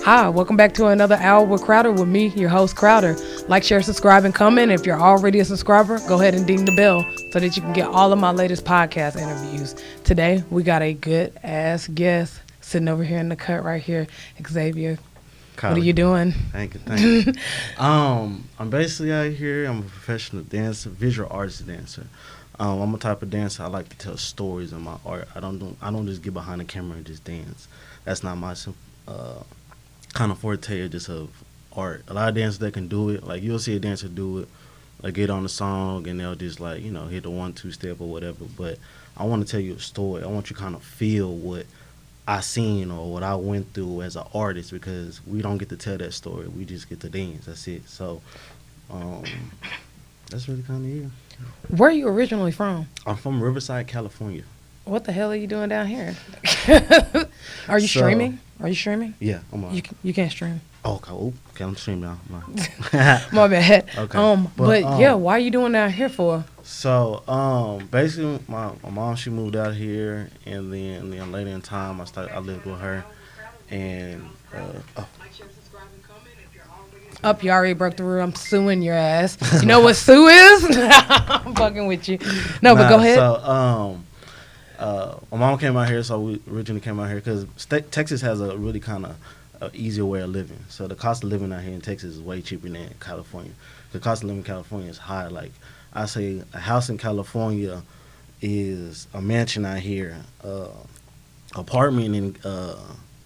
Hi, welcome back to another hour with Crowder with me, your host Crowder. Like, share, subscribe, and comment. If you're already a subscriber, go ahead and ding the bell so that you can get all of my latest podcast interviews. Today, we got a good ass guest sitting over here in the cut right here, Xavier. Collie. What are you doing? Thank you. I'm basically out here. I'm a professional dancer, visual artist dancer. I'm a type of dancer. I like to tell stories in my art. I don't just get behind the camera and just dance. That's not my kind of forte, just of art. A lot of dancers that can do it, like you'll see a dancer do it, like get on the song and they'll just like, hit the 1-2 step or whatever. But I want to tell you a story. I want you to kind of feel what I seen or what I went through as an artist, because we don't get to tell that story. We just get to dance. That's it. So that's really kind of it. Where are you originally from? I'm from Riverside, California. What the hell are you doing down here? Are you streaming? Are you streaming? Yeah, I'm on. You can't stream. Oh, okay, I'm streaming now. My bad. Okay. But yeah, why are you doing down here for? So, basically, my mom, she moved out here, and then later in time, I lived with her, and Up, you already broke the rule. I'm suing your ass. You know what sue is? I'm fucking with you. No, but go ahead. So, my mom came out here, so we originally came out here because Texas has a really kind of easier way of living. So the cost of living out here in Texas is way cheaper than California. The cost of living in California is high. Like I say, a house in California is a mansion out here. Apartment in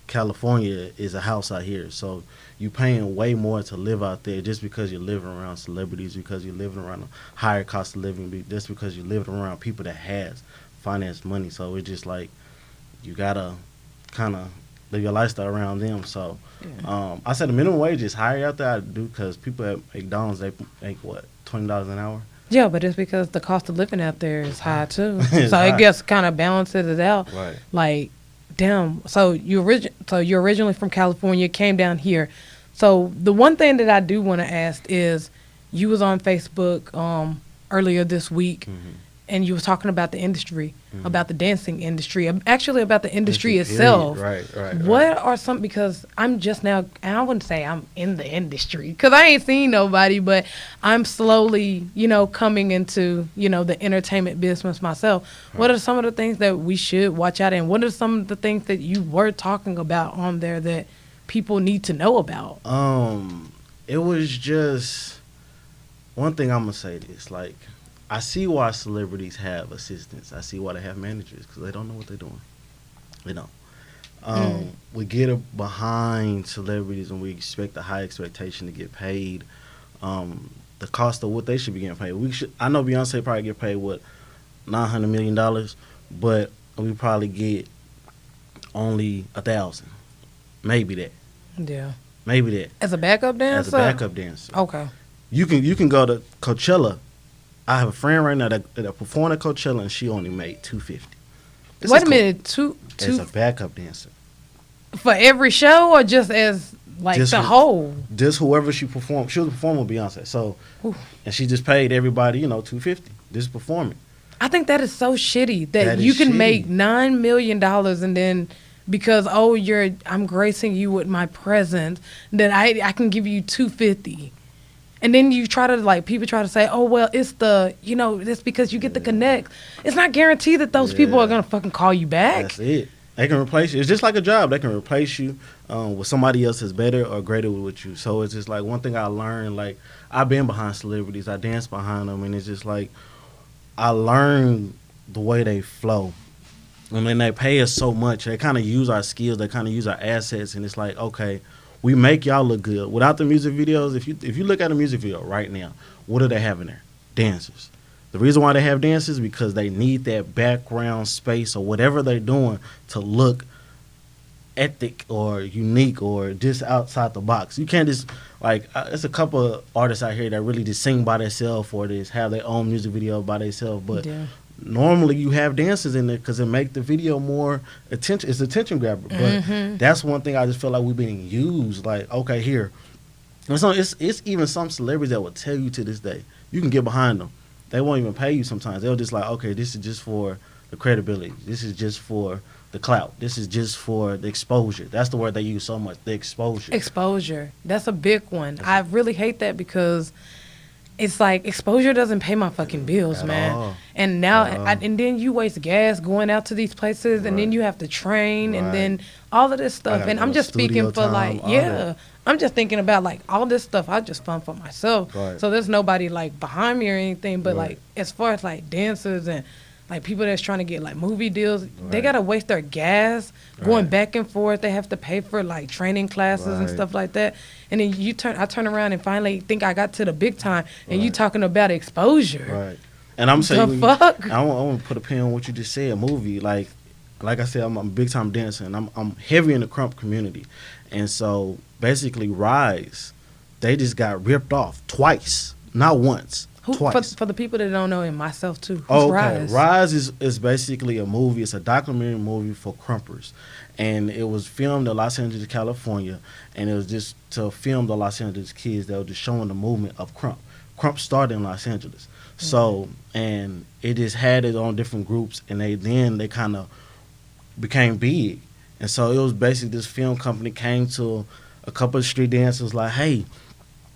California is a house out here. So you're paying way more to live out there just because you're living around celebrities, because you're living around a higher cost of living, just because you're living around people that has finance money. So it's just like you gotta kind of live your lifestyle around them. So I said the minimum wage is higher out there. I do, because people at McDonald's, they make what, $20 an hour. Yeah, but it's because the cost of living out there is high too. So high. it just kind of balances it out. Right. Like, damn. So you're originally from California, came down here. So the one thing that I do want to ask is, you was on Facebook earlier this week. Mm-hmm. And you was talking about the industry, about the dancing industry, actually about the industry itself. Right. What are some, because I'm just now, and I wouldn't say I'm in the industry, because I ain't seen nobody, but I'm slowly, coming into, the entertainment business myself. Right. What are some of the things that we should watch out in? What are some of the things that you were talking about on there that people need to know about? It was just, one thing I'm going to say this, like, I see why celebrities have assistants. I see why they have managers, because they don't know what they're doing. They don't. We get behind celebrities and we expect a high expectation to get paid. The cost of what they should be getting paid. I know Beyonce probably get paid, what, $900 million, but we probably get only 1,000. Maybe that. Yeah. Maybe that. As a backup dancer? As a backup dancer. Okay. You can go to Coachella. I have a friend right now that performed at Coachella, and she only made $250. Wait a minute, two as a backup dancer for every show, or just as like just the whole? Just whoever she performed. She was performing with Beyonce, so and she just paid everybody, $250 just performing. I think that is so shitty that you can make $9 million and then because I'm gracing you with my presence, then I can give you $250. And then you try to, people try to say, oh, well, it's it's because you get the connect. It's not guaranteed that those people are going to fucking call you back. That's it. They can replace you. It's just like a job. They can replace you with somebody else that's better or greater with you. So it's just like one thing I learned, like, I've been behind celebrities. I dance behind them. And it's just like I learned the way they flow. And then they pay us so much. They kind of use our skills. They kind of use our assets. And it's like, okay, we make y'all look good. Without the music videos, if you look at a music video right now, what do they have in there? Dancers. The reason why they have dancers is because they need that background space or whatever they're doing to look ethic or unique or just outside the box. You can't just, there's a couple of artists out here that really just sing by themselves or just have their own music video by themselves. But normally you have dancers in there because it make the video more attention. It's attention grabber. But that's one thing I just feel like we're being used. Like, okay, here. And so it's even some celebrities that will tell you to this day, you can get behind them. They won't even pay you sometimes. They'll just like, okay, this is just for the credibility. This is just for the clout. This is just for the exposure. That's the word they use so much. The exposure. Exposure. That's a big one. I really hate that because it's like exposure doesn't pay my fucking bills, At man. all. And now, At all. and then you waste gas going out to these places, and then Right. you have to train, Right. and then all of this stuff. gotta And go I'm to just speaking studio for time, like, all yeah, that. I'm just thinking about like all this stuff. I just fund for myself, Right. so there's nobody like behind me or anything. But Right. like as far as like dancers and like people that's trying to get like movie deals, they Right. gotta waste their gas going Right. back and forth. They have to pay for like training classes and Right. stuff like that. And then I turn around and finally think I got to the big time, and you Right. talking about exposure. Right. And I'm saying, The fuck? I want to put a pin on what you just said. Movie, like I said, I'm a big time dancer, and I'm heavy in the crump community, and so basically, Rise, they just got ripped off twice, not once, twice. For the people that don't know, and myself too. Who's Oh, okay. Rise? Rise is basically a movie. It's a documentary movie for crumpers, and it was filmed in Los Angeles, California, and it was just to film the Los Angeles kids that were just showing the movement of crump. Crump started in Los Angeles, so and it just had it on different groups, and they kind of became big, and so it was basically this film company came to a couple of street dancers like, hey,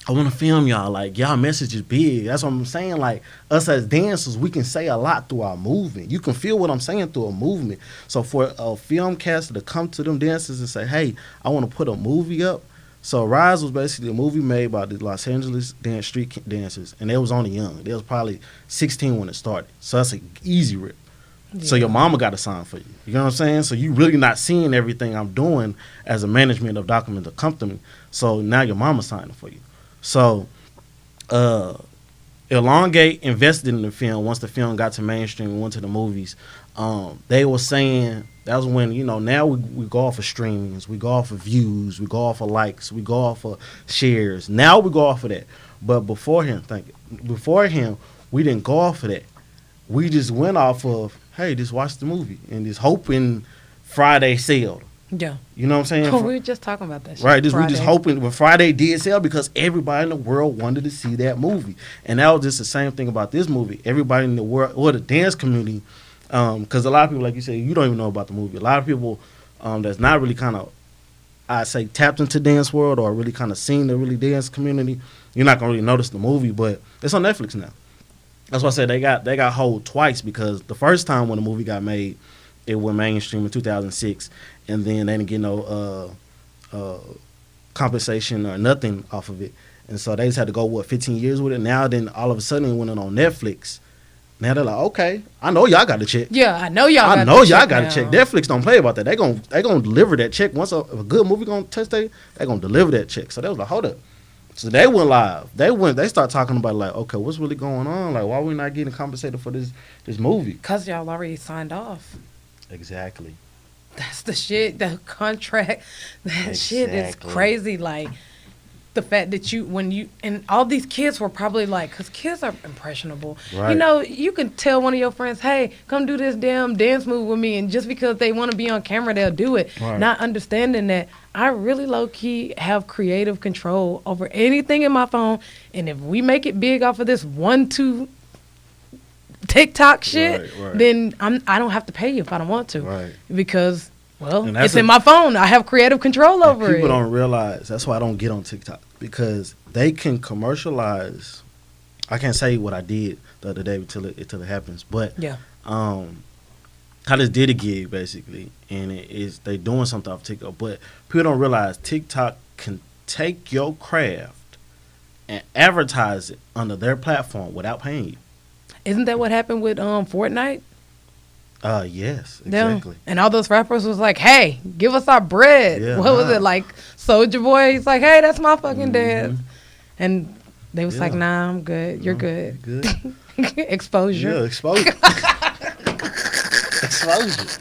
I want to film y'all. Like, y'all message is big. That's what I'm saying. Like, us as dancers, we can say a lot through our movement. You can feel what I'm saying through a movement. So for a film caster to come to them dancers and say, hey, I want to put a movie up. So Rise was basically a movie made by the Los Angeles street dancers, and they was only young. They was probably 16 when it started. So that's an easy rip. So your mama got a sign for you. You know what I'm saying? So you really not seeing everything I'm doing as a management of documental company. So now your mama signing for you. So Elongate invested in the film once the film got to mainstream and went to the movies. They were saying that was when, now we go off of streamings, we go off of views, we go off of likes, we go off of shares. Now we go off of that. But before him, we didn't go off of that. We just went off of, hey, just watch the movie and just hoping Friday sailed. Yeah. You know what I'm saying? We were just talking about that shit. Right, we Friday. just hoping when Friday did sell because everybody in the world wanted to see that movie. And that was just the same thing about this movie. Everybody in the world, or the dance community, because a lot of people, like you said, you don't even know about the movie. A lot of people that's not really kind of, I say, tapped into dance world or really kind of seen the really dance community, you're not going to really notice the movie, but it's on Netflix now. That's why I said they got hold twice, because the first time when the movie got made, it went mainstream in 2006, and then they didn't get no compensation or nothing off of it. And so they just had to go, 15 years with it. Now then all of a sudden it went on Netflix. Now they're like, okay, I know y'all got a check. Yeah, I know y'all got got a check. Netflix don't play about that. They gonna deliver that check. Once a good movie gonna test they gonna deliver that check. So they was like, hold up. So they went live. They start talking about like, okay, what's really going on? Like, why we not getting compensated for this movie? Because y'all already signed off. Exactly. That's the shit. The contract. That shit is Exactly. crazy. Like, the fact that and all these kids were probably like, because kids are impressionable. Right. You can tell one of your friends, hey, come do this damn dance move with me. And just because they want to be on camera, they'll do it. Right. Not understanding that I really low-key have creative control over anything in my phone. And if we make it big off of this 1-2 TikTok shit, Right. then I don't have to pay you if I don't want to. Right. Because, well, And that's it's in my phone. I have creative control over it. People don't realize that's why I don't get on TikTok, because they can commercialize. I can't say what I did the other day until it happens, but Yeah. I just did a gig basically, and they doing something off TikTok, but people don't realize TikTok can take your craft and advertise it under their platform without paying you. Isn't that what happened with Fortnite? Yes, Yeah. exactly. And all those rappers was like, hey, give us our bread. Yeah, What was nah. it, like Soulja Boy? He's like, hey, that's my fucking Mhm. dance. And they was like, Yeah. nah, I'm good. You're good. Good. Exposure. Yeah, exposure. Exposure.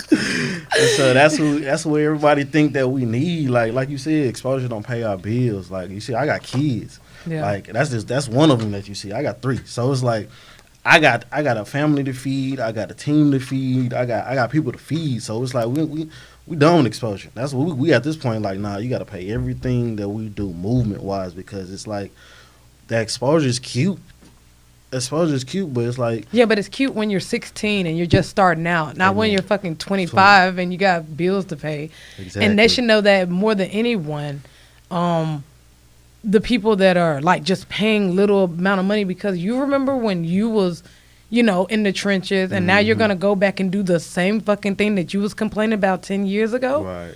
And so that's where everybody think that we need. Like you said, exposure don't pay our bills. Like you see, I got kids. Yeah. Like that's one of them that you see. I got 3. So it's like I got a family to feed. I got a team to feed. I got people to feed. So it's like we done with exposure. That's what we at this point. Like, nah, you got to pay everything that we do movement wise, because it's like that exposure is cute. exposure is cute, but it's like Yeah, but it's cute when you're 16 and you're just starting out, not when you're fucking 25 and you got bills to pay. exactly. And they should know that more than anyone, the people that are like just paying little amount of money, because you remember when you was, you know, in the trenches, and now you're gonna go back and do the same fucking thing that you was complaining about 10 years ago. Right.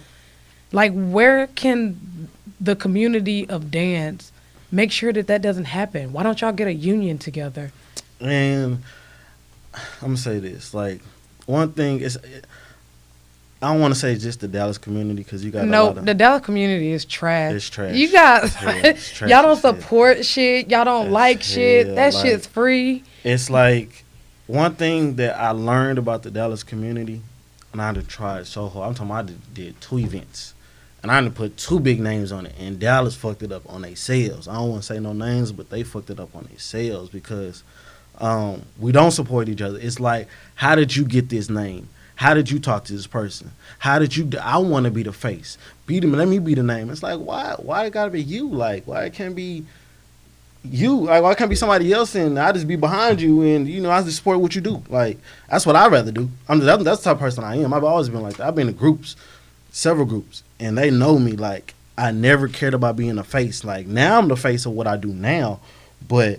Like, where can the community of dance make sure that that doesn't happen? Why don't y'all get a union together? And I'm gonna say this, like, one thing is, I don't want to say just the Dallas community, because you got a lot of, the Dallas community is trash. It's trash. You got It's trash y'all don't as hell. support shit. Y'all don't like shit. hell, That like- shit's free. It's like, one thing that I learned about the Dallas community, and I had to try it so hard. I'm talking about, I did 2 events, and I had to put 2 big names on it, and Dallas fucked it up on their sales. I don't want to say no names, but they fucked it up on their sales, because we don't support each other. It's like, how did you get this name? How did you talk to this person? How did you? I want to be the face. Let me be the name. It's like, why it gotta be you? Like, why it can't be you? Like, why it can't be somebody else? And I just be behind you, and you know, I just support what you do. Like, that's what I'd rather do. That's the type of person I am. I've always been like that. I've been in groups, several groups, and they know me. Like, I never cared about being a face. Like, now I'm the face of what I do now, but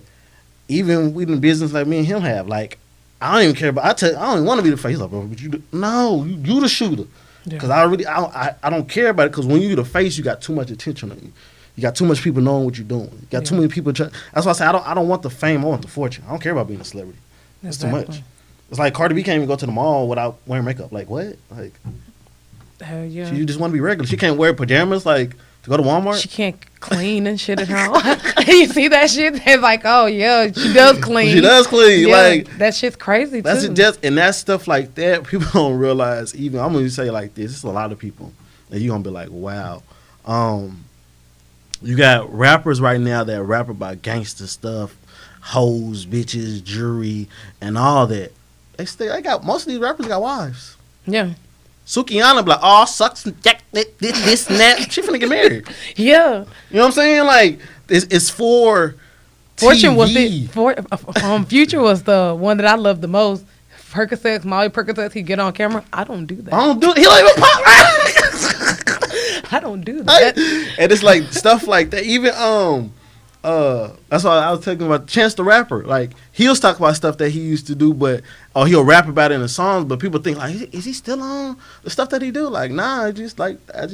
even we in business like me and him have, like, I don't even care about. I don't even want to be the face. Like, bro, but you you the shooter. Because I don't care about it. Because when you the face, you got too much attention on you. You got too much people knowing what you're doing. You got too many people. That's why I say I don't want the fame. I want the fortune. I don't care about being a celebrity. That's too much. It's like Cardi B can't even go to the mall without wearing makeup. Like, what? Like, Hell yeah. she just want to be regular. She can't wear pajamas like to go to Walmart. She can't clean and shit at home. You see that shit? It's like, oh yeah, she does clean. She does clean. Yeah, like, that shit's crazy that's too. And that stuff like that, people don't realize. Even I'm gonna say like this. It's a lot of people, and you are gonna be like, wow. You got rappers right now that rap about gangster stuff, hoes, bitches, jewelry, and all that. They got, most of these rappers got wives. Yeah. Sukihana be like, oh, sucks, this and that. She finna get married. Yeah. You know what I'm saying? Like, it's for Fortune TV. was Future was the one that I loved the most. Percocets, Molly Percocets, he get on camera. I don't do that. I don't do it. He don't even pop, right? I don't do that. And it's like stuff like that. Even that's why I was talking about Chance the Rapper. Like, he'll talk about stuff that he used to do, but he'll rap about it in the songs. But people think like, is he still on the stuff that he do? Like, nah, I just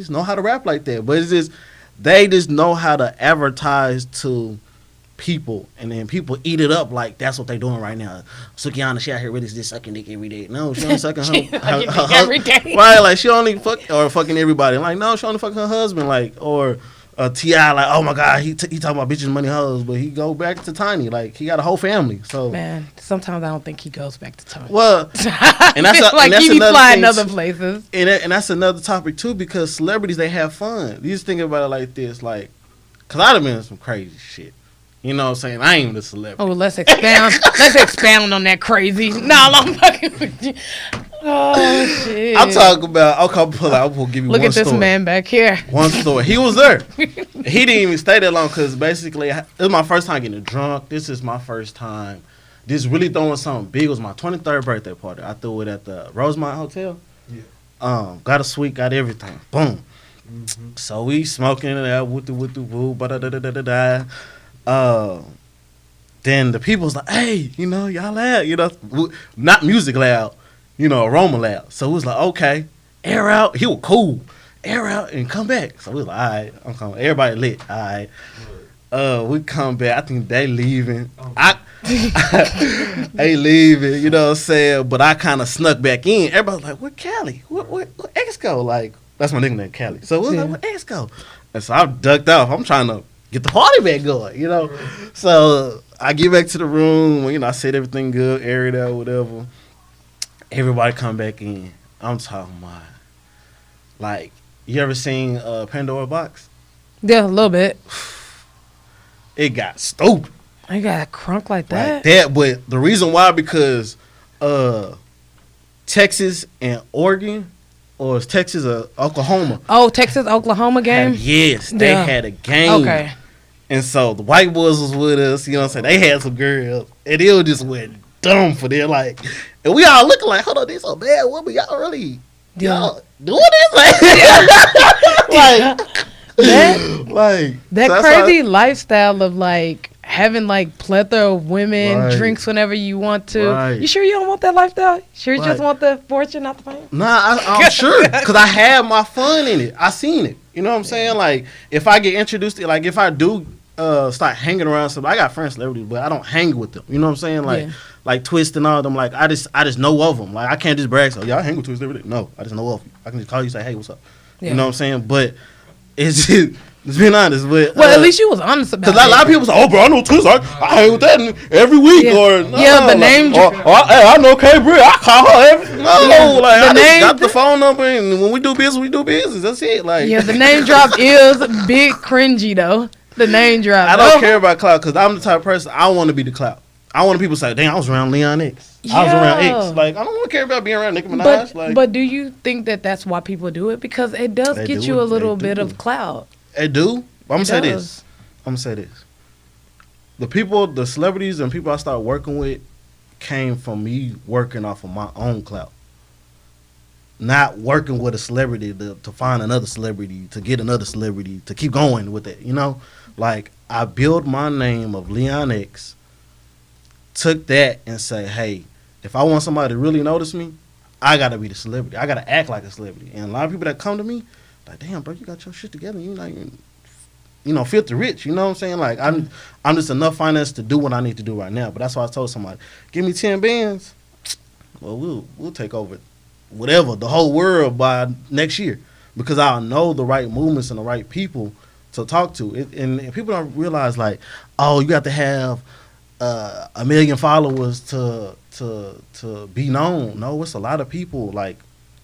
know how to rap like that. But it's just, they just know how to advertise to people, and then people eat it up like that's what they doing right now. Sukihana, she out here really just sucking dick every day. No, she only sucking her every day. Right? Like, she only fucking everybody. Like, no, she only fucking her husband. Like, or T.I. like, oh my God, he talking about bitches, money, hoes, but he go back to Tiny. Like, he got a whole family. So, Man, sometimes I don't think he goes back to Tony. well, and that's like that's he be another flying thing, other places. and that's another topic too, because celebrities, they have fun. You just think about it like this, like, cause I'd have been in some crazy shit. You know what I'm saying? I ain't even a celebrity. Oh, let's expound. Let's expound on that crazy. No, I'm fucking with you. Oh shit! I'm talking about. I'll give you Look one at this story. man back here. One story. He was there. He didn't even stay that long, because basically it was my first time getting drunk. This is my first time just really throwing something big. It was my 23rd birthday party. I threw it at the Rosemont Hotel. Yeah. Got a suite, got everything. Boom. Mm-hmm. So we smoking it out with the woo, ba-da-da-da-da-da-da. Then the people's like, hey, you know, y'all loud, not music loud, aroma loud. So it was like, okay, air out. He was cool. Air out and come back. So we was like, all right, I'm coming. Everybody lit. All right. We come back. I think they leaving. They leaving, you know what I'm saying? But I kind of snuck back in. Everybody's like, where Callie? What X go? Like, that's my nickname, Callie. So we was like, where X go? And so I ducked off. I'm trying to get the party back going, So I get back to the room, I said everything good, air it out, whatever. Everybody come back in. I'm talking about, like, you ever seen Pandora Box? Yeah, a little bit. It got stupid. I got crunk like that. Like that, but the reason why, because Texas and Oregon, or it's Texas or Oklahoma. Oh, Texas-Oklahoma game? They had a game. Okay. And so the white boys was with us, you know what I'm saying? They had some girls, and it just went dumb for them, like, and we all looking like, hold on, they so bad women, y'all really, y'all doing this? Like, that crazy lifestyle of like having like plethora of women, drinks whenever you want to. You sure you don't want that lifestyle? You sure you just want the fortune, not the fame? Nah, I'm sure, because I had my fun in it. I seen it. You know what I'm saying? Like, if I get introduced to, like, if I do start hanging around somebody, I got friends celebrities, but I don't hang with them. You know what I'm saying? Like, like Twist and all them. Like, I just know of them. Like, I can't just brag. So, yeah, I hang with Twist every day. No, I just know of you. I can just call you and say, hey, what's up? You know what I'm saying? But it's just, let's be honest. But at least you was honest about it. Because a lot of people say, oh, bro, I know Twist. I hang with that every week. Or the name. Hey, I know K. Britt. I call her every. No, like, I just got the phone number, and when we do business, we do business. That's it. Like, the name drop is big cringy though. The name drop. I don't care about clout, because I'm the type of person, I want to be the clout. I want people to say, dang, I was around Leon X. I was around X. Like, I don't want to care about being around Nicki Minaj. But do you think that that's why people do it? Because it does get you a little bit of clout. It do. But I'm going to say this. The people, the celebrities and people I started working with came from me working off of my own clout. Not working with a celebrity to find another celebrity, to get another celebrity, to keep going with it, you know? Like, I built my name of Leon X, took that and say, hey, if I want somebody to really notice me, I got to be the celebrity. I got to act like a celebrity. And a lot of people that come to me, like, damn, bro, you got your shit together. You're not even, filthy rich. You know what I'm saying? Like, I'm just enough finance to do what I need to do right now. But that's why I told somebody, give me 10 bands, well, we'll take over whatever, the whole world by next year, because I'll know the right movements and the right people to talk to. And people don't realize, like, oh, you have to have 1 million followers to be known. No, it's a lot of people, like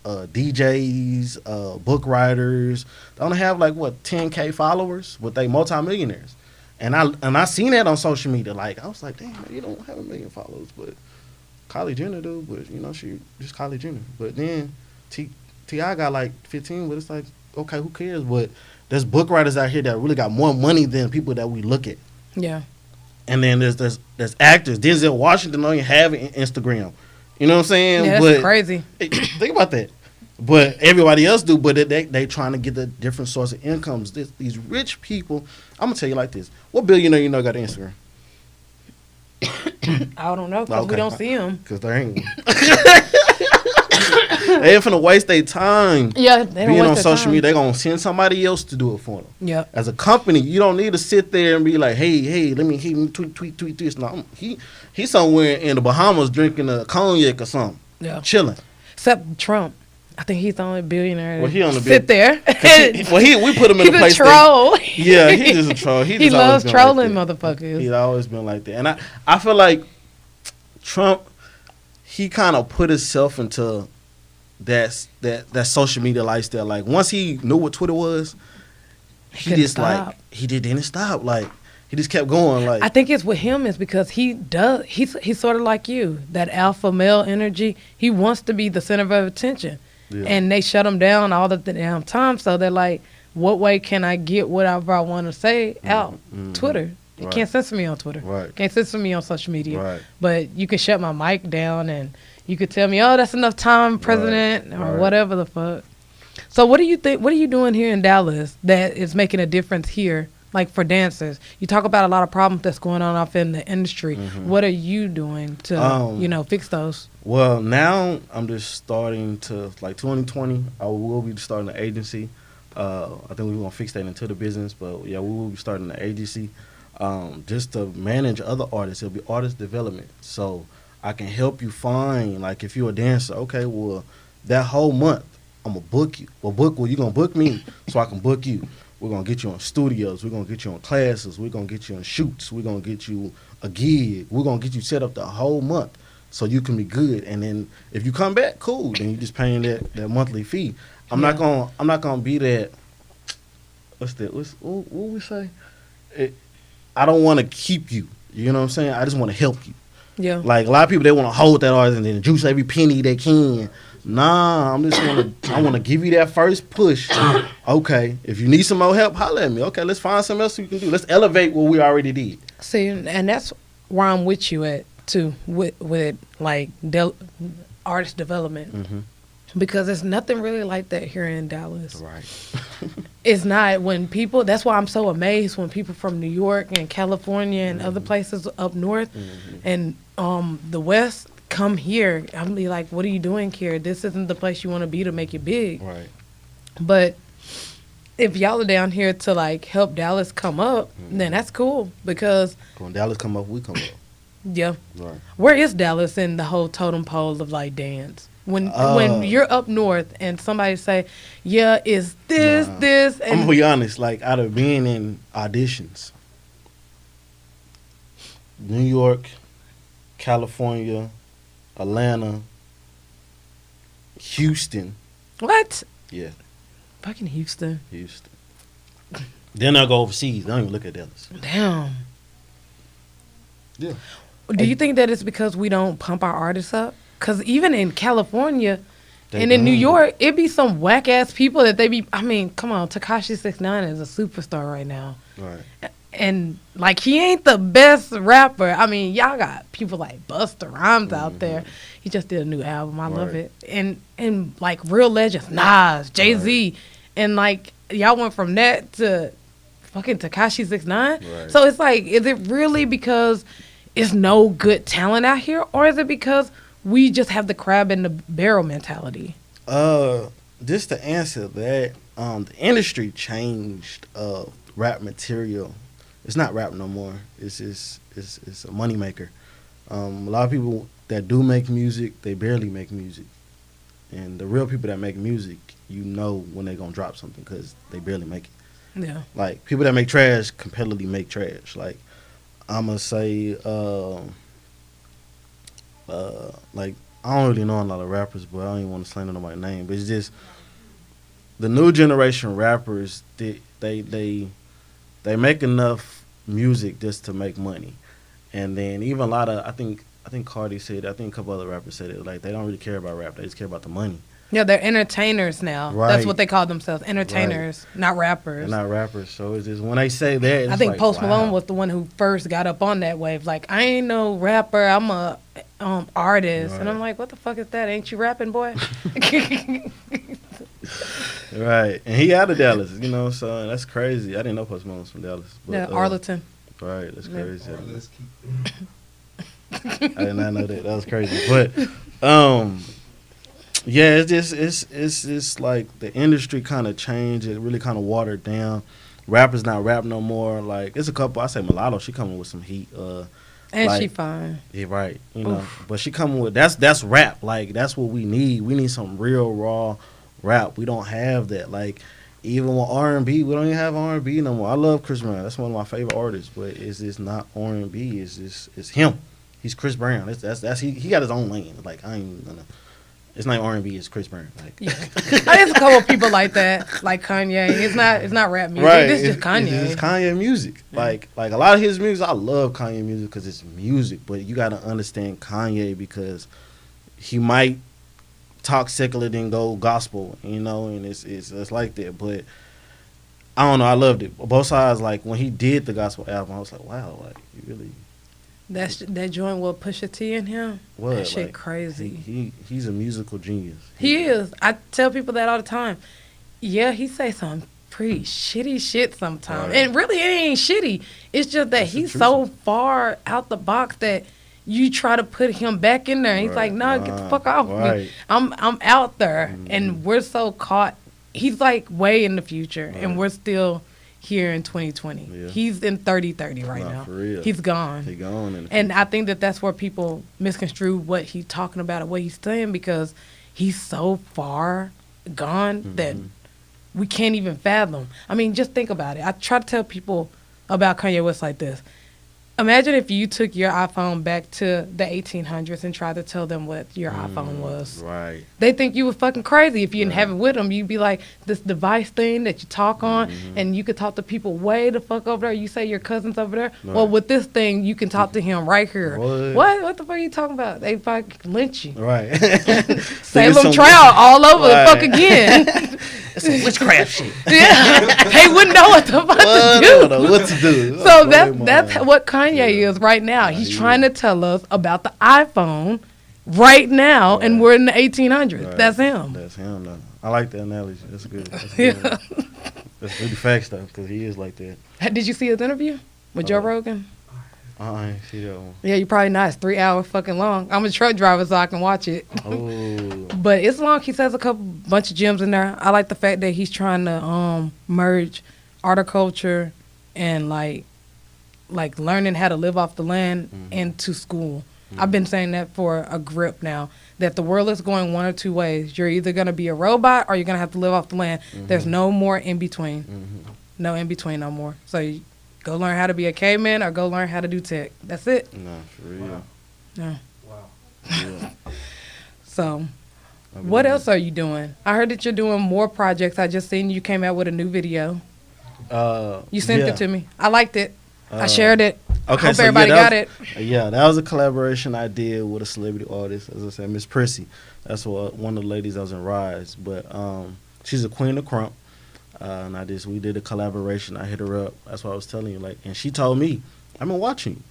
DJs, book writers. They only have like 10K followers, but they multimillionaires. And I seen that on social media. Like, I was like, damn, man, you don't have 1 million followers, but Collie Jenner do. But she just Collie Jenner. But then T.I. got like 15, but it's like, okay, who cares? But there's book writers out here that really got more money than people that we look at. Yeah. And then there's actors. Denzel Washington don't even have an Instagram. You know what I'm saying? Yeah, that's crazy. Think about that. But everybody else do. But they trying to get a different source of incomes. These rich people. I'm gonna tell you like this. What billionaire got an Instagram? I don't know, because we don't see them. Because there ain't one. They ain't finna waste their time. Yeah, they don't being waste on their social time. media. They gonna send somebody else to do it for them. Yeah. As a company, you don't need to sit there and be like, hey, let me tweet this. No, he's somewhere in the Bahamas drinking a cognac or something. Yeah. Chilling. Except Trump. I think he's the only billionaire. Well, he on the sit there. We put him in a place. He's a troll. Yeah, he's just a troll. He loves trolling motherfuckers. He's always been like that, and I feel like Trump, he kind of put himself into that social media lifestyle. Like, once he knew what Twitter was, he just stop. Like he didn't stop. Like, he just kept going. Like, I think it's with him is because he's sort of like you, that alpha male energy. He wants to be the center of attention. Yeah. And they shut him down all the damn time. So they're like, what way can I get whatever I want to say out? Mm-hmm. Twitter. You can't censor me on Twitter. Right. Can't censor me on social media. Right. But you can shut my mic down and you could tell me, oh, that's enough time, President, or whatever the fuck. So what do you think? What are you doing here in Dallas that is making a difference here, like for dancers? You talk about a lot of problems that's going on off in the industry. Mm-hmm. What are you doing to, fix those? Well, now I'm just starting to, like 2020, I will be starting an agency. I think we're going to fix that into the business, but yeah, we will be starting an agency just to manage other artists. It'll be artist development. So I can help you find, like, if you're a dancer, okay, well, that whole month, I'm going to book you. Well, you're going to book me so I can book you. We're going to get you on studios. We're going to get you on classes. We're going to get you on shoots. We're going to get you a gig. We're going to get you set up the whole month so you can be good. And then if you come back, cool. Then you just paying that monthly fee. I'm not gonna be that. What we say? I don't want to keep you. You know what I'm saying? I just want to help you. Yeah. Like, a lot of people, they want to hold that artist and then juice every penny they can Nah, I want to give you that first push. Okay, if you need some more help, holler at me. Okay, let's find something else we can do. Let's elevate what we already did. See, and that's where I'm with you at too, with like artist development, because there's nothing really like that here in Dallas. Right. It's not when people. That's why I'm so amazed when people from New York and California and other places up north and the West come here. I'm be like, what are you doing here? This isn't the place you want to be to make it big. Right. But if y'all are down here to like help Dallas come up, then that's cool because when Dallas come up, we come up. Yeah. Right. Where is Dallas in the whole totem pole of like dance? When you're up north and somebody say, yeah, is this, this, and I'm gonna be honest, like out of being in auditions, New York, California, Atlanta, Houston. What? Yeah. Fucking Houston. Then I go overseas. I don't even look at Dallas. Damn. Yeah. Do you think that it's because we don't pump our artists up? Because even in California and in New York, it be some whack ass people that they be. I mean, come on, Tekashi 6ix9ine is a superstar right now. Right. And like he ain't the best rapper. I mean, y'all got people like Busta Rhymes out there. He just did a new album. I love it. And like real legends, Nas, Jay-Z, and like y'all went from that to fucking Tekashi 6ix9ine. Right. So it's like, is it really because it's no good talent out here, or is it because we just have the crab in the barrel mentality? Just to answer that, the industry changed rap material. It's not rap no more. It's a moneymaker. A lot of people that do make music, they barely make music. And the real people that make music, you know when they're going to drop something because they barely make it. Yeah. Like, people that make trash competitively make trash. Like, I'm going to say, like, I don't really know a lot of rappers, but I don't even want to slander nobody's name. But it's just the new generation rappers, they make enough music just to make money. And then even a lot of, I think Cardi said, I think a couple other rappers said it, like, they don't really care about rap. They just care about the money. Yeah, they're entertainers now. Right. That's what they call themselves, entertainers, not rappers. They're not rappers. So it's just, when they say that, it's I think like, Post wow. Malone was the one who first got up on that wave. Like, I ain't no rapper, I'm a artist. Right. And I'm like, what the fuck is that? Ain't you rapping, boy? Right. And he out of Dallas, you know, so that's crazy. I didn't know Post Malone was from Dallas. But, Yeah, Arlington. Right, that's crazy. Let's I did not know that. That was crazy. But yeah, it's just like the industry kind of changed. It really kind of watered down. Rappers not rap no more. Like, it's a couple. I say Mulatto. She coming with some heat. And like, she fine. Yeah, right. You know, but she coming with that's rap. Like, that's what we need. We need some real raw rap. We don't have that. Like, even with R&B, we don't even have R&B no more. I love Chris Brown. That's one of my favorite artists. But it's just not R&B. It's him. He's Chris Brown. That's he got his own lane. Like, I ain't gonna. It's not R&B. It's Chris Brown. Like, Yeah. There's a couple of people like that, like Kanye. It's not rap music. right. It's just Kanye. It's Kanye music. Yeah. Like a lot of his music, I love Kanye music because it's music. But you got to understand Kanye because he might talk secular then go gospel, you know, and it's like that. But I don't know. I loved it. Both sides. Like, when he did the gospel album, I was like, wow, like, you really. That joint with Pusha T in him. What? That shit like, crazy. He's a musical genius. He is. I tell people that all the time. Yeah, he say some pretty shitty shit sometimes. Right. And really, it ain't shitty. It's just that That's he's so far out the box that you try to put him back in there. And he's like, no, get the fuck off me. I'm out there. And we're so caught. He's like way in the future. And we're still here in 2020. Yeah. He's in 30-30 right now. For real. He's gone. He's gone. And I think that's where people misconstrue what he's talking about and what he's saying because he's so far gone that we can't even fathom. I mean, just think about it. I try to tell people about Kanye West like this. Imagine if you took your iPhone back to the 1800s and tried to tell them what your iPhone was. Right. They think you were fucking crazy. If you didn't have it with them, you'd be like this device thing that you talk on, and you could talk to people way the fuck over there. You say your cousin's over there. Right. Well, with this thing, you can talk to him right here. What the fuck are you talking about? They fucking lynch you. Right. Salem Trout all over the fuck again. It's some witchcraft shit. Yeah. They wouldn't know what the fuck to do. They don't know what to do. So that's what Kanye is right now. He's trying to tell us about the iPhone right now, and we're in the 1800s. Right. That's him. That's him, though. I like that analogy. That's good. That's good. That's really facts, though, because he is like that. Did you see his interview with Joe Rogan? I ain't see that one. Yeah, you probably not. It's 3 hours fucking long. I'm a truck driver, so I can watch it. Oh. But it's long. He says bunch of gems in there. I like the fact that he's trying to merge horticulture and like learning how to live off the land into school. I've been saying that for a grip now, that the world is going one or two ways. You're either going to be a robot or you're going to have to live off the land. There's no more in between. No in between no more. So you go learn how to be a caveman or go learn how to do tech. That's it. No, for real. Yeah. Wow. Yeah. So what else are you doing? I heard that you're doing more projects. I just seen you came out with a new video. You sent it to me. I liked it. I shared it. Okay, Hope everybody got it. Yeah, that was a collaboration I did with a celebrity artist, as I said, Miss Prissy. That's one of the ladies that was in Rise. But she's a queen of crump. And we did a collaboration. I hit her up. That's what I was telling you. Like, and she told me, I've been watching you.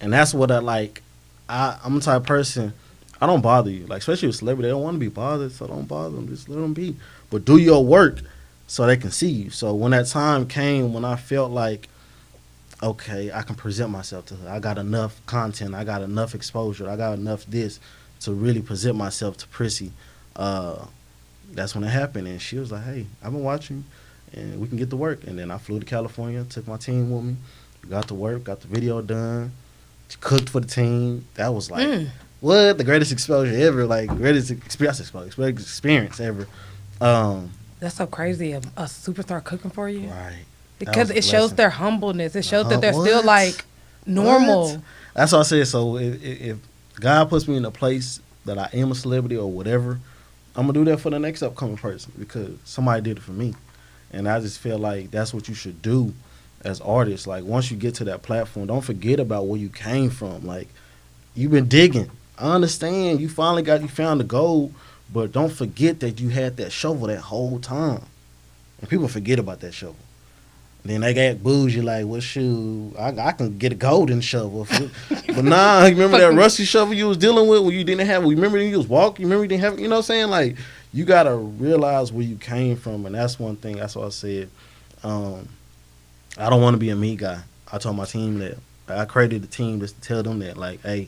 And that's what I like. I'm the type of person, I don't bother you. Like, especially with celebrity, they don't want to be bothered, so don't bother them. Just let them be. But do your work so they can see you. So when that time came, when I felt like, okay, I can present myself to her. I got enough content. I got enough exposure. I got enough this to really present myself to Prissy. That's when it happened. And she was like, hey, I've been watching and we can get to work. And then I flew to California, took my team with me, got to work, got the video done, cooked for the team. That was like, what? The greatest exposure ever. Like, greatest experience ever. That's so crazy. A superstar cooking for you. Right. Because it shows their humbleness. It shows that they're still like normal. What? That's what I said. So if God puts me in a place that I am a celebrity or whatever, I'm gonna do that for the next upcoming person because somebody did it for me, and I just feel like that's what you should do as artists. Like once you get to that platform, don't forget about where you came from. Like you've been digging. I understand you found the gold, but don't forget that you had that shovel that whole time, and people forget about that shovel. Then they got bougie like, well, shoot, I can get a golden shovel. But nah, remember that rusty shovel you was dealing with when you didn't have, remember you was walking, remember you didn't have, you know what I'm saying? Like, you got to realize where you came from, and that's one thing, that's what I said. I don't want to be a me guy. I told my team that. I created a team just to tell them that, like, hey,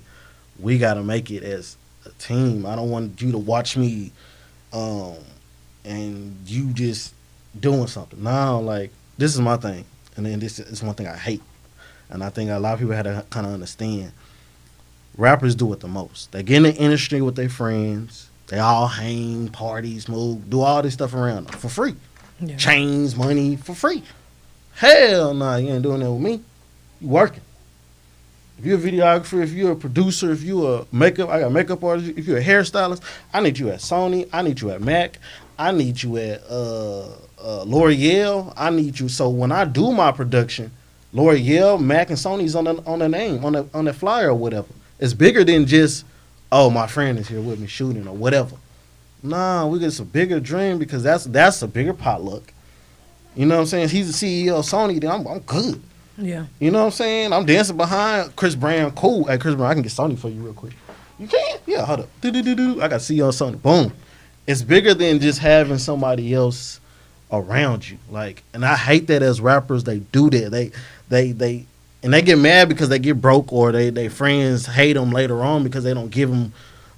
we got to make it as a team. I don't want you to watch me and you just doing something. Now, like, this is my thing, and then this is one thing I hate, and I think a lot of people have to kind of understand. Rappers do it the most. They get in the industry with their friends. They all hang, parties, move, do all this stuff around them for free. Yeah. Chains, money, for free. Hell nah, you ain't doing that with me. You working. If you're a videographer, if you're a producer, if you're a makeup, I got makeup artist, if you're a hairstylist, I need you at Sony, I need you at Mac, I need you at L'Oreal, I need you. So when I do my production, L'Oreal, Mac, and Sony's on the name, on the flyer or whatever. It's bigger than just, oh, my friend is here with me shooting or whatever. Nah, we get a bigger dream because that's a bigger potluck. You know what I'm saying? He's the CEO of Sony, then I'm good. Yeah. You know what I'm saying? I'm dancing behind Chris Brown. Cool. Hey, Chris Brown, I can get Sony for you real quick. You can? Yeah, hold up. I got CEO of Sony. Boom. It's bigger than just having somebody else around you. Like, and I hate that as rappers, they do that. They get mad because they get broke or they friends hate them later on because they don't give them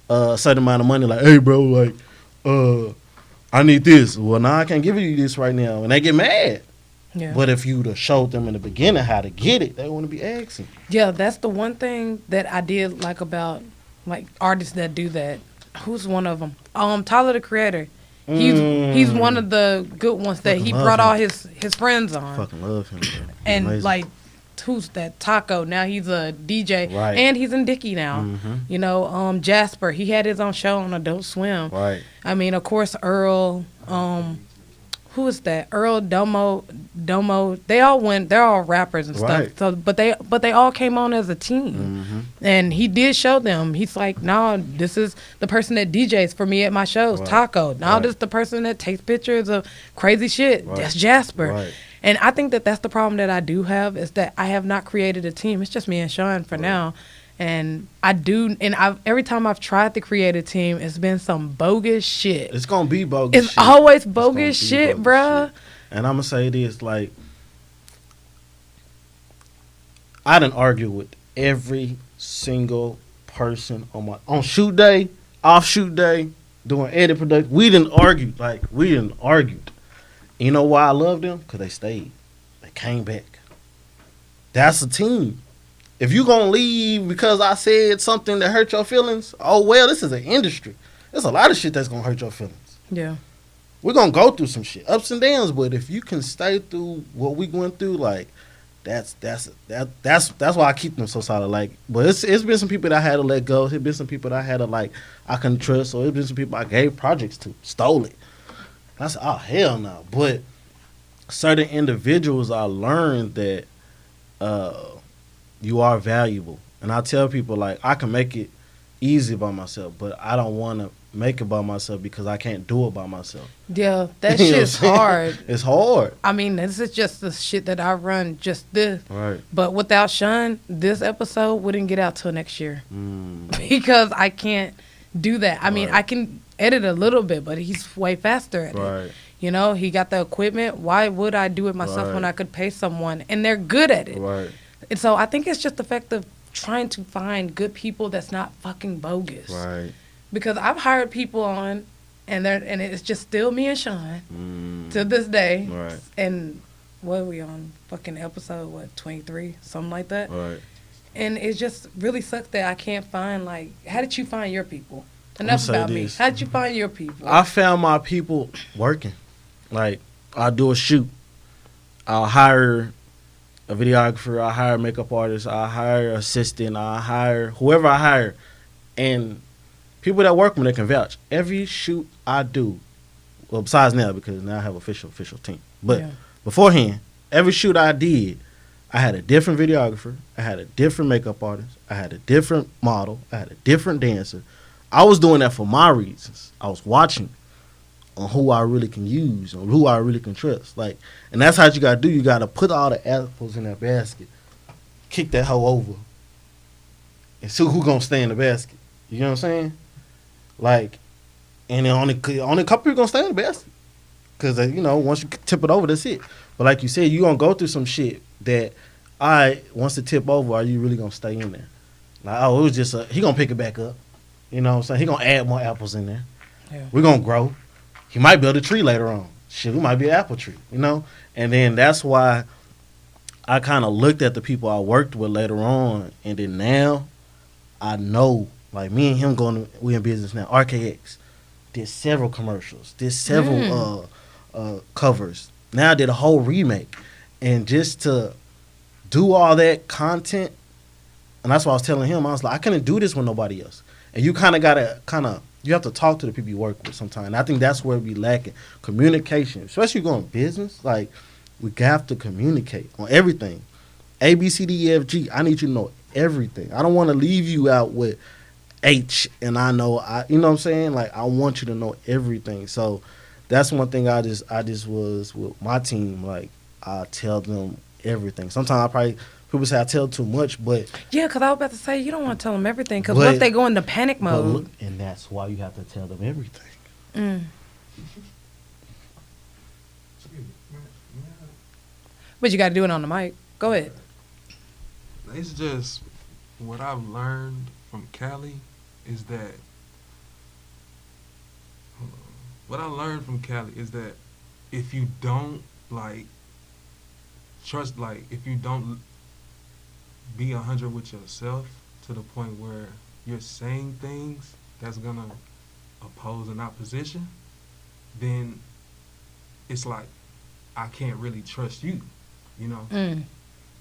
a certain amount of money. Like, hey, bro, like, I need this. Well, nah, I can't give you this right now. And they get mad. Yeah. But if you'd have showed them in the beginning how to get it, they wouldn't be asking. Yeah, that's the one thing that I did like about like artists that do that. Who's one of them? Tyler, the Creator. He's one of the good ones that he brought all his friends on. Fucking love him, bro. And amazing. like who's that Taco? Now he's a DJ, Right. and he's in Dickie now. Mm-hmm. You know, Jasper, he had his own show on Adult Swim. Right. I mean, of course, Earl. Who is that? Earl Domo. They all went. They're all rappers and stuff. Right. So, but they all came on as a team, Mm-hmm. and he did show them. He's like, no, this is the person that DJs for me at my shows, Right. Taco. Now Right. this is the person that takes pictures of crazy shit. Right. That's Jasper. Right. And I think that that's the problem that I do have, is that I have not created a team. It's just me and Sean for now. And I do, and every time I've tried to create a team, it's been some bogus shit. It's gonna be bogus. It's shit. always It's gonna bogus be shit, bogus bruh. shit. And I'm gonna say this, like, I done argue with every single person on shoot day, off shoot day, doing edit production. We didn't argue. You know why I love them? Because they stayed. They came back. That's a team. If you gonna leave because I said something that hurt your feelings, oh well, this is an industry. There's a lot of shit that's gonna hurt your feelings. Yeah. We're gonna go through some shit, ups and downs, but if you can stay through what we went through, like that's why I keep them so solid. Like, but it's been some people that I had to let go. It's been some people that I had to, like, I couldn't trust, or it's been some people I gave projects to, stole it. And I said, oh hell no. But certain individuals, I learned that you are valuable, and I tell people, like, I can make it easy by myself, but I don't want to make it by myself because I can't do it by myself. Yeah, that You know shit's what I'm saying? hard. It's hard. I mean, this is just the shit that I run, just this. Right. But without Sean, this episode wouldn't get out till next year. Mm. Because I can't do that. I mean, Right. I can edit a little bit, but he's way faster at it. Right. You know, he got the equipment. Why would I do it myself Right. when I could pay someone? And they're good at it. Right. And so I think it's just the fact of trying to find good people that's not fucking bogus. Right. Because I've hired people on, and it's just still me and Sean to this day. Right. And what are we on? Fucking episode, 23? Something like that. Right. And it just really sucks that I can't find, like, how did you find your people? I'ma Enough say about me. this. How did you find your people? I found my people working. Like, I'll do a shoot. I'll hire a videographer. I'll hire a makeup artist. I'll hire an assistant. I'll hire whoever I hire. And people that work with me, they can vouch. Every shoot I do, well, besides now, because now I have official team. But Yeah. beforehand, every shoot I did, I had a different videographer. I had a different makeup artist. I had a different model. I had a different dancer. I was doing that for my reasons. I was watching on who I really can use, on who I really can trust. Like, and that's how you gotta do. You gotta put all the apples in that basket, kick that hoe over, and see who gonna stay in the basket. You know what I'm saying? Like, and then only a couple people gonna stay in the basket, cause you know, once you tip it over, that's it. But like you said, you gonna go through some shit that, once the tip over, are you really gonna stay in there? Like, oh, it was just he gonna pick it back up. You know what I'm saying? He gonna add more apples in there. Yeah. We're gonna grow. He might build a tree later on. Shit, we might be an apple tree, you know? And then that's why I kind of looked at the people I worked with later on, and then now I know, like, me and him we in business now. RKX did several commercials, did several covers. Now I did a whole remake. And just to do all that content, and that's why I was telling him, I was like, I couldn't do this with nobody else. And you kind of got to you have to talk to the people you work with sometimes. And I think that's where we lacking communication, especially going business. Like, we have to communicate on everything. A, B, C, D, E, F, G. I need you to know everything. I don't want to leave you out with H, and you know what I'm saying? Like, I want you to know everything. So that's one thing I just was with my team. Like, I tell them everything. Sometimes people say I tell too much, but Yeah, because I was about to say, you don't want to tell them everything, because what if they go into panic mode? And that's why you have to tell them everything. Mm. But you got to do it on the mic. Go ahead. It's just what I've learned from Cali is that if you don't trust, if you don't be 100 with yourself to the point where you're saying things that's gonna oppose an opposition, then it's like I can't really trust you, you know. Mm.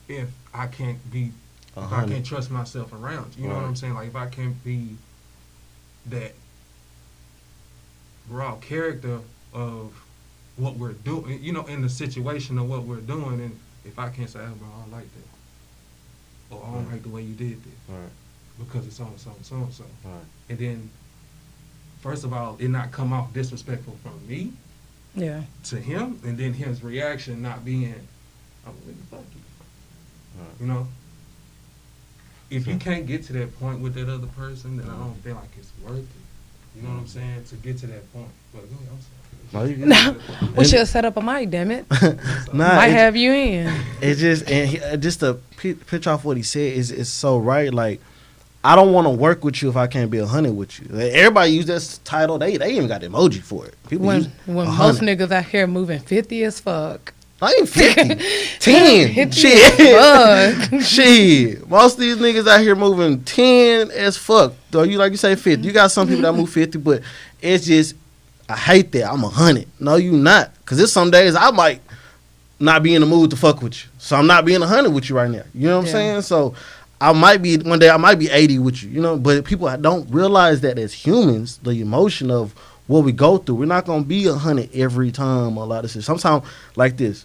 if I can't be, if I can't trust myself around you. You know what I'm saying? Like if I can't be that raw character of what we're doing, you know, in the situation of what we're doing, and if I can't say, oh, bro, I don't like that, or I don't like the way you did this, because it's on so and so and so, and then first of all, it not come off disrespectful from me, to him, and then his reaction not being, oh, what the fuck you, you know. If you can't get to that point with that other person, then I don't feel like it's worth it. You know what I'm saying? To get to that point. But go ahead, I'm sorry. We should have set up a mic, damn it. Might have you in. It's just, and just to pitch off what he said is so right. Like, I don't want to work with you if I can't be 100 with you. Like, everybody use this title. They even got the emoji for it. People when use most niggas out here moving 50 as fuck. I ain't 50. 10. Shit. Shit. Most of these niggas out here moving 10 as fuck. Though you like you say 50. You got some people that move 50, but it's just, I hate that. I'm 100. No, you not. Because there's some days I might not be in the mood to fuck with you. So I'm not being 100 with you right now. You know what I'm saying? So I might be, one day I might be 80 with you. You know, but people don't realize that as humans, the emotion of what we go through, we're not going to be 100 every time. A lot of shit. Sometimes like this.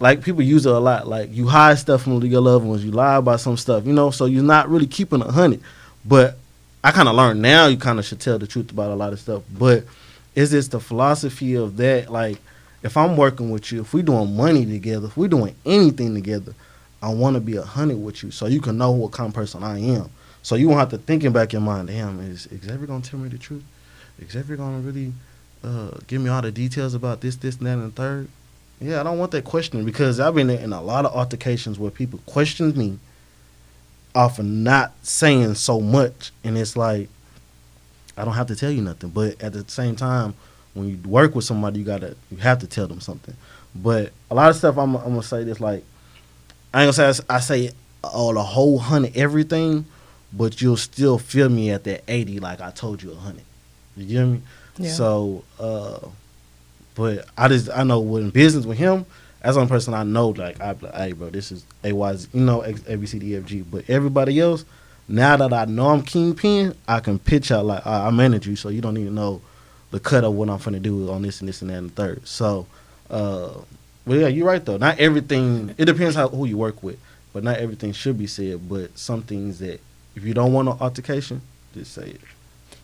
Like, people use it a lot. Like, you hide stuff from your loved ones. You lie about some stuff, you know? So you're not really keeping 100. But I kind of learned now you kind of should tell the truth about a lot of stuff. But it's just the philosophy of that. Like, if I'm working with you, if we're doing money together, if we're doing anything together, I want to be 100 with you so you can know what kind of person I am. So you won't have to think in back your mind, damn, is Xavier going to tell me the truth? Is Xavier going to really give me all the details about this, and that, and the third? Yeah, I don't want that questioning, because I've been in a lot of altercations where people question me off of not saying so much, and it's like, I don't have to tell you nothing. But at the same time, when you work with somebody, you have to tell them something. But a lot of stuff I'm gonna say this, like, I ain't gonna say I say the whole 100 everything, but you'll still feel me at that 80 like I told you 100. You get me? Yeah. So, but I know in business with him, that's the only person I know, like, hey, bro, this is AYZ, you know, A, B, C, D, F, G. But everybody else, now that I know I'm kingpin, I can pitch out, like, I manage you, so you don't need to know the cut of what I'm finna do on this and this and that and the third. So, well, yeah, you're right, though. Not everything, it depends who you work with, but not everything should be said. But some things that, if you don't want an altercation, just say it.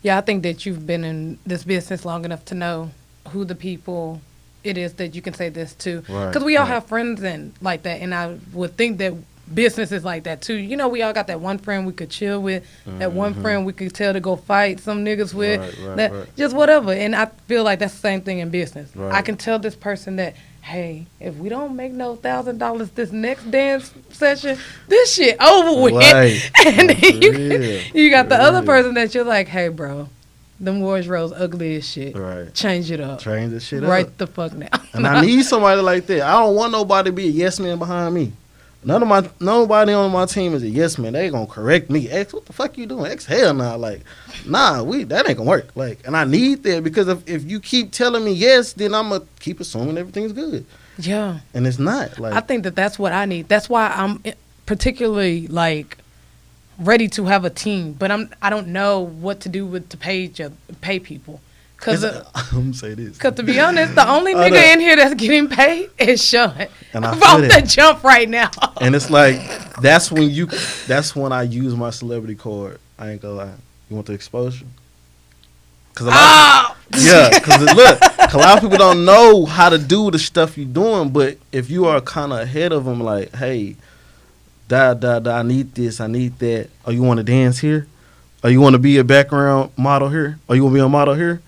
Yeah, I think that you've been in this business long enough to know who the people it is that you can say this to. Because we all have friends and like that, and I would think that business is like that too. You know, we all got that one friend we could chill with, that one friend we could tell to go fight some niggas with, just whatever. And I feel like that's the same thing in business. I can tell this person that, hey, if we don't make no $1,000 this next dance session, this shit over with. And then you got the other person that you're like, hey, bro, them Warriors Rose ugly as shit. Change it up. Change the shit up. Right the fuck now. And I need somebody like that. I don't want nobody to be a yes man behind me. Nobody on my team is a yes man. They gonna correct me. X, what the fuck you doing? X, hell nah. Like, nah, that ain't gonna work. Like, and I need that, because if you keep telling me yes, then I'm gonna keep assuming everything's good. Yeah. And it's not. Like, I think that's what I need. That's why I'm particularly like ready to have a team, but I don't know what to do to pay people. Cause I'm gonna say this. Cause to be honest, the only nigga in here that's getting paid is Sean. And I off the jump right now. And it's like that's when I use my celebrity card. I ain't gonna lie. You want the exposure? Cause look, a lot of people don't know how to do the stuff you're doing, but if you are kind of ahead of them, like, hey, I need this, I need that. Or you want to dance here? Or you want to be a background model here? Or you want to be a model here?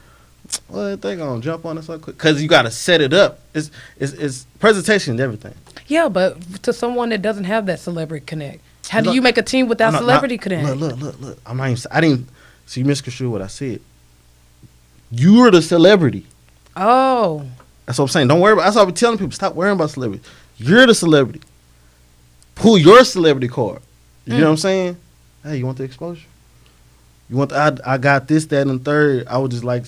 Well, they gonna jump on it so quick, cause you gotta set it up. It's presentation and everything. Yeah, but to someone that doesn't have that celebrity connect, how do you make a team without celebrity connect? Look. I didn't see misconstrue what I said. You're the celebrity. Oh, that's what I'm saying. Don't worry about. That's why I'm telling people, stop worrying about celebrity. You're the celebrity. Pull your celebrity card. You know what I'm saying? Hey, you want the exposure? You want I got this, that, and the third. I would just like,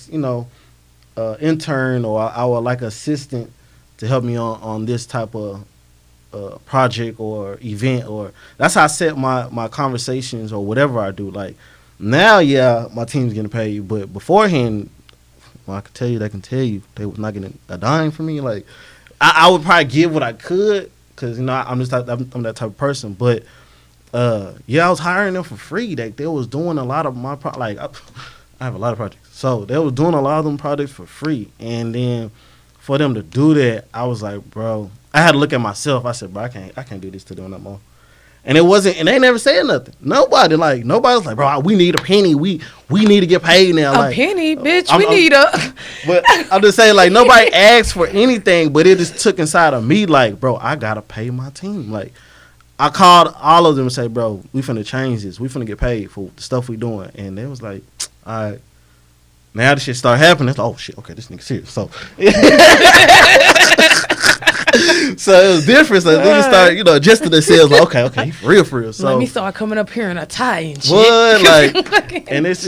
intern, or I would like assistant to help me on this type of project or event, or that's how I set my conversations or whatever I do. Like now, yeah, my team's getting paid, but beforehand, well, I can tell you, they was not getting a dime from me. Like I would probably give what I could, because you know I'm that type of person. But yeah, I was hiring them for free. They was doing a lot of my I have a lot of projects, so they was doing a lot of them projects for free. And then for them to do that, I was like, bro, I had to look at myself. I said, bro, I can't do this to them no more. And it wasn't, and they never said nothing. Nobody was like, bro, we need a penny. We need to get paid now. A penny, bitch. We need a. But I'm just saying, like, nobody asked for anything, but it just took inside of me, like, bro, I gotta pay my team. Like, I called all of them and say, bro, we finna change this. We finna get paid for the stuff we doing. And they was like, all right. Now the shit start happening. It's like, oh shit, okay, this nigga serious. So, so it was different. So niggas started, adjusting themselves. Like, okay, he for real. So let me start coming up here in a tie and shit. What, like, and that's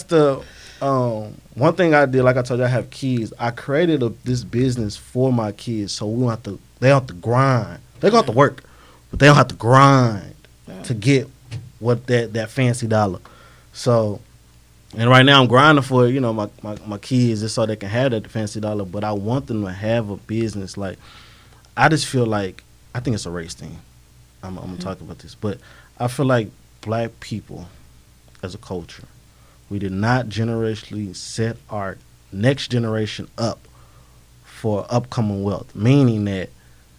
the one thing I did. Like I told you, I have kids. I created this business for my kids, so they don't have to grind. They gonna have to work, but they don't have to grind to get what that fancy dollar. So. And right now I'm grinding for, my kids just so they can have that fancy dollar, but I want them to have a business. Like, I just feel like, I think it's a race thing. I'm going to talk about this, but I feel like black people as a culture, we did not generationally set our next generation up for upcoming wealth, meaning that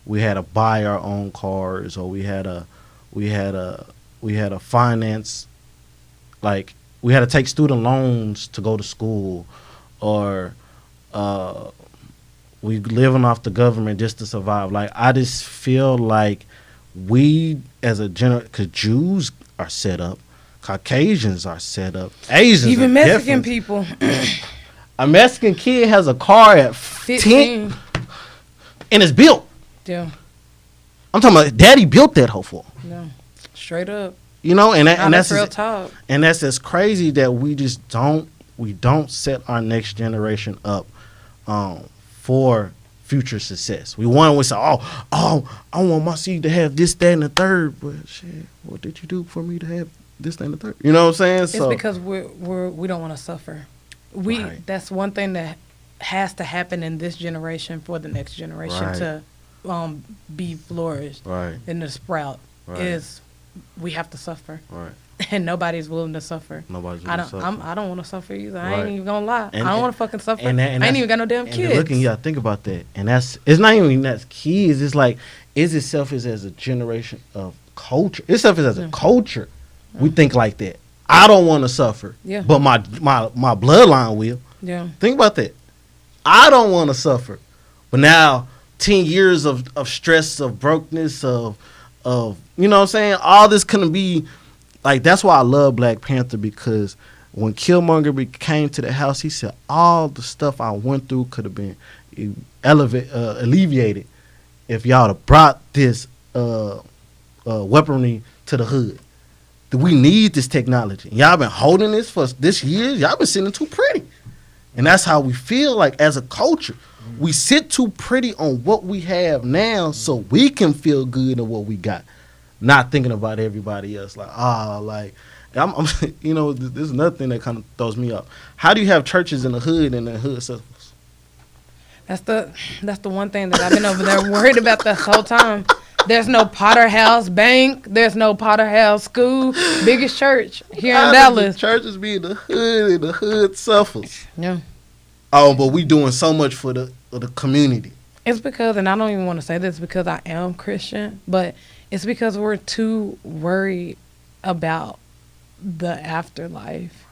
we had to buy our own cars, or we had a finance, like, we had to take student loans to go to school, or we living off the government just to survive. Like, I just feel like we as a because Jews are set up, Caucasians are set up, Asians, even Mexican people. A Mexican kid has a car at 15, and it's built. Yeah, I'm talking about daddy built that hoe for. No, straight up. And that's real talk. And that's just crazy that we just don't set our next generation up for future success. We say, I want my seed to have this, that, and the third. But shit, what did you do for me to have this, that, and the third? You know what I'm saying? It's because we don't want to suffer. Right. That's one thing that has to happen in this generation for the next generation to be flourished in the sprout is. We have to suffer, right? And nobody's willing to suffer. I don't want to suffer either. I ain't even gonna lie. I don't want to fucking suffer. And I ain't even got no damn kids. Look, you gotta think about that. And it's not even that's kids. It's like, is it selfish as a generation of culture? It's selfish as a culture. We think like that. I don't want to suffer. Yeah. But my bloodline will. Yeah. Think about that. I don't want to suffer. But now 10 years of stress, of brokenness, of you know what I'm saying? All this couldn't be, like, that's why I love Black Panther, because when Killmonger came to the house, he said all the stuff I went through could have been alleviated if y'all have brought this weaponry to the hood. We need this technology. Y'all been holding this for this year. Y'all been sitting too pretty. And that's how we feel like as a culture. We sit too pretty on what we have now so we can feel good in what we got. Not thinking about everybody else. Like, I'm this is another thing that kind of throws me up. How do you have churches in the hood and the hood circles? That's the one thing that I've been over there worried about this whole time. There's no Potter House Bank. There's no Potter House School. Biggest church here in Dallas. Churches be in the hood and the hood suffers. Yeah. Oh, but we doing so much for the community. It's because, and I don't even want to say this because I am Christian, but it's because we're too worried about the afterlife.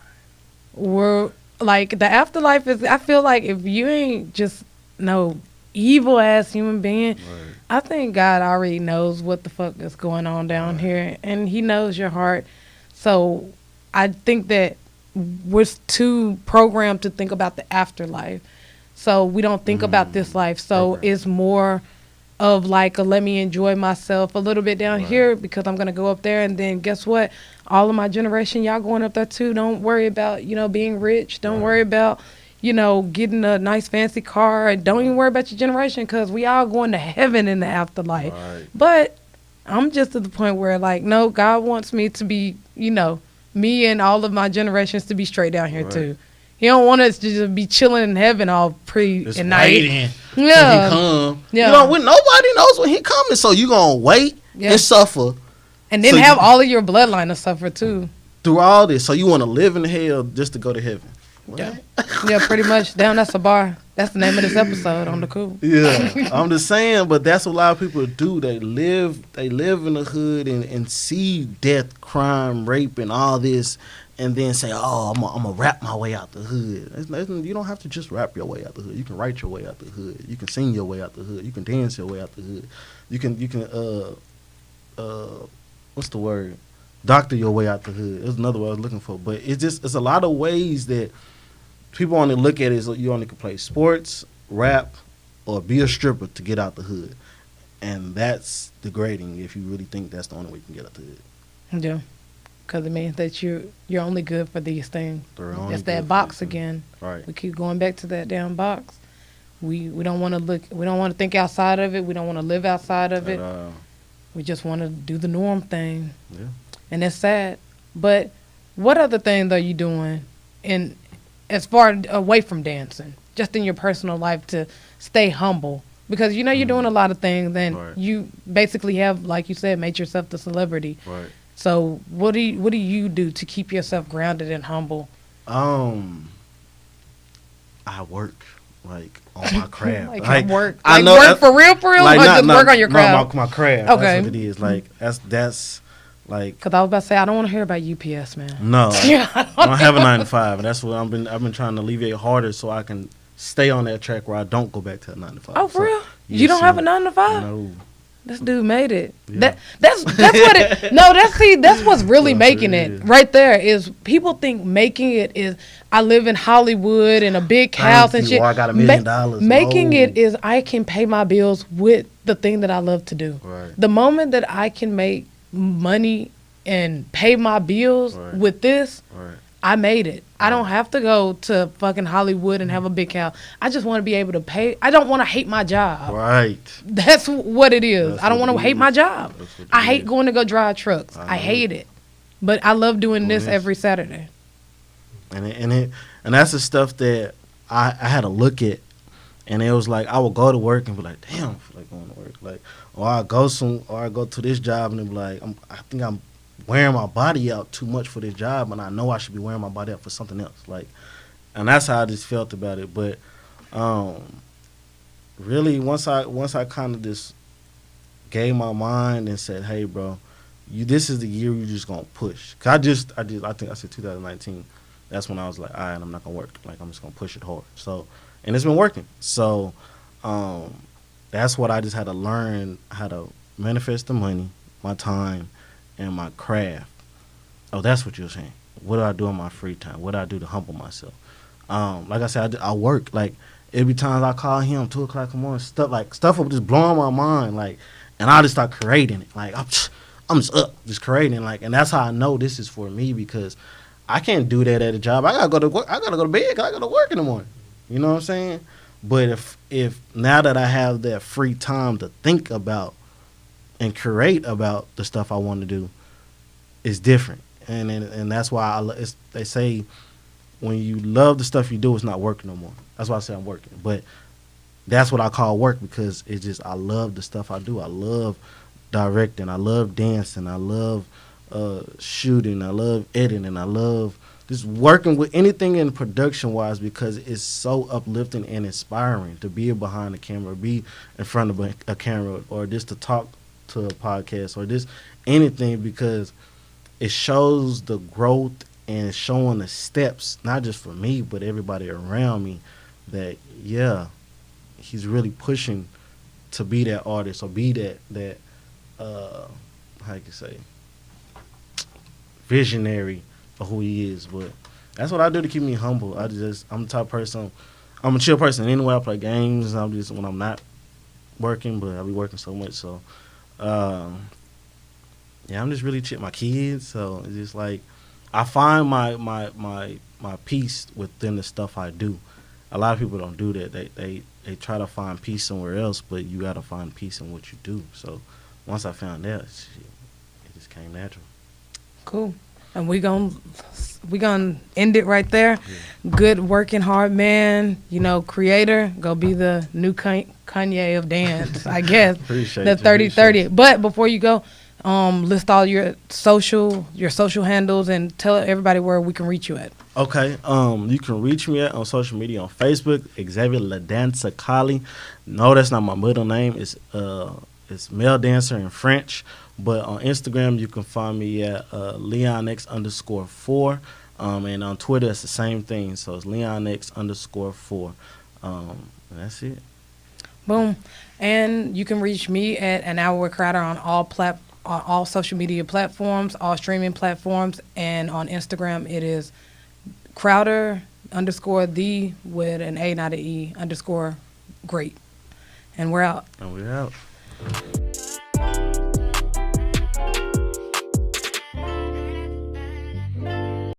We're like, the afterlife is, I feel like if you ain't just no evil ass human being, I think God already knows what the fuck is going on down here, and he knows your heart. So I think that we're too programmed to think about the afterlife. So we don't think about this life. So it's more of like, let me enjoy myself a little bit down here because I'm going to go up there. And then guess what? All of my generation, y'all going up there too. Don't worry about, being rich. Don't worry about, getting a nice fancy car. Don't even worry about your generation because we all going to heaven in the afterlife. Right. But I'm just at the point where, like, no, God wants me to be, me and all of my generations to be straight down here, Right. too. He don't want us to just be chilling in heaven all Just and night. waiting till Yeah. he come. Yeah. When nobody knows when he coming, so you gonna wait Yeah. and suffer And then So have you- all of your bloodline to suffer, too. through all this. So you want to live in hell just to go to heaven? What? Yeah. Yeah, pretty much. Damn, that's a bar. That's the name of this episode on the cool. Yeah, I'm just saying, but that's what a lot of people do. They live in the hood and see death, crime, rape, and all this, and then say, "Oh, I'm gonna rap my way out the hood." You don't have to just rap your way out the hood. You can write your way out the hood. You can sing your way out the hood. You can dance your way out the hood. You can what's the word? Doctor your way out the hood. There's another word I was looking for, but it's a lot of ways that people only look at it as you only can play sports, rap, or be a stripper to get out the hood. And that's degrading if you really think that's the only way you can get out the hood. Yeah. Because it means that you're only good for these things. They're only It's good that for box these things. again. Right. We keep going back to that damn box. We don't want to look. We don't want to think outside of it. We don't want to live outside of it. We just want to do the norm thing. Yeah. And it's sad. But what other things are you doing as far away from dancing, just in your personal life to stay humble? Because you're doing a lot of things, and Right. you basically have, like you said, made yourself the celebrity. Right. So what do you do to keep yourself grounded and humble? I work like on my craft. Like work, I like know work for real, or just work on your craft? No, my craft. Okay. That's what it is. Like that's like Because I was about to say, I don't want to hear about UPS, man. no. Yeah, I don't have a 9 to 5, and that's what I've been trying to alleviate harder so I can stay on that track where I don't go back to a 9 to 5. Oh, for So, real? yes, You don't have sir. a 9 to 5? No. This dude made it. Yeah. That's what it. No, that's what's really That's making what it it is. right there. Is people think making it is I live in Hollywood and a big house and you, shit. or I got $1 million. Making No. it is I can pay my bills with the thing that I love to do. Right. The moment that I can make money and pay my bills Right. with this, Right. I made it. I don't have to go to fucking Hollywood and have a big house. I just want to be able to pay. I don't want to hate my job. Right. That's what it is. That's I don't what want to it hate is. my job. That's what I it hate is. going to go drive trucks. I I know. hate it. But I love doing this Doing this. every Saturday. And that's the stuff that I had to look at, and it was like I would go to work and be like, damn, I feel like going to work, like, or I go to this job and it be like, I think I'm wearing my body out too much for this job, and I know I should be wearing my body out for something else, like, and that's how I just felt about it. But really, once I kind of just gave my mind and said, hey, bro, this is the year you're just gonna push. 'Cause I think I said 2019. That's when I was like, all right, I'm not gonna work. Like, I'm just gonna push it hard. So, and it's been working. So, that's what I just had to learn how to manifest the money, my time, and my craft. Oh, that's what you're saying. What do I do in my free time? What do I do to humble myself? Like I said, I work. Like, every time I call him 2 o'clock in the morning, stuff will just blow my mind. Like, and I just start creating it. Like, I'm just up, just creating. Like, and that's how I know this is for me, because I can't do that at a job. I gotta go to work. I gotta go to bed. 'Cause I gotta work in the morning. You know what I'm saying? But if now that I have that free time to think about and create about the stuff I want to do, it's different. And that's why they say when you love the stuff you do, it's not working no more. That's why I say I'm working. But that's what I call work, because it's just I love the stuff I do. I love directing. I love dancing. I love shooting. I love editing. I love just working with anything in production wise, because it's so uplifting and inspiring to be behind the camera, be in front of a camera, or just to talk to a podcast, or just anything, because it shows the growth and showing the steps, not just for me, but everybody around me, that, yeah, he's really pushing to be that artist, or be that how you can say, visionary of who he is. But that's what I do to keep me humble. I'm the type of person, I'm a chill person anyway. I play games. I'm just, when I'm not working, but I be working so much. So, yeah, I'm just really chill. My kids. So it's just like I find my peace within the stuff I do, a lot of people don't do that. They try to find peace somewhere else, but you got to find peace in what you do. So once I found that, shit, it just came natural. Cool. And we gonna end it right there. Yeah. Good working hard man, creator. Go be the new Kanye of dance, I guess. Appreciate the 30-30. But before you go, list all your social handles and tell everybody where we can reach you at. Okay. You can reach me on social media on Facebook, Xavier La Dancer Collie. No, that's not my middle name. It's male dancer in French. But on Instagram, you can find me at LeonX_4. And on Twitter, it's the same thing. So it's LeonX_4. And that's it. Boom. And you can reach me at An Hour with Crowder on all social media platforms, all streaming platforms. And on Instagram, it is Crowder_the with an A, not an E, _ great. And we're out. And we're out.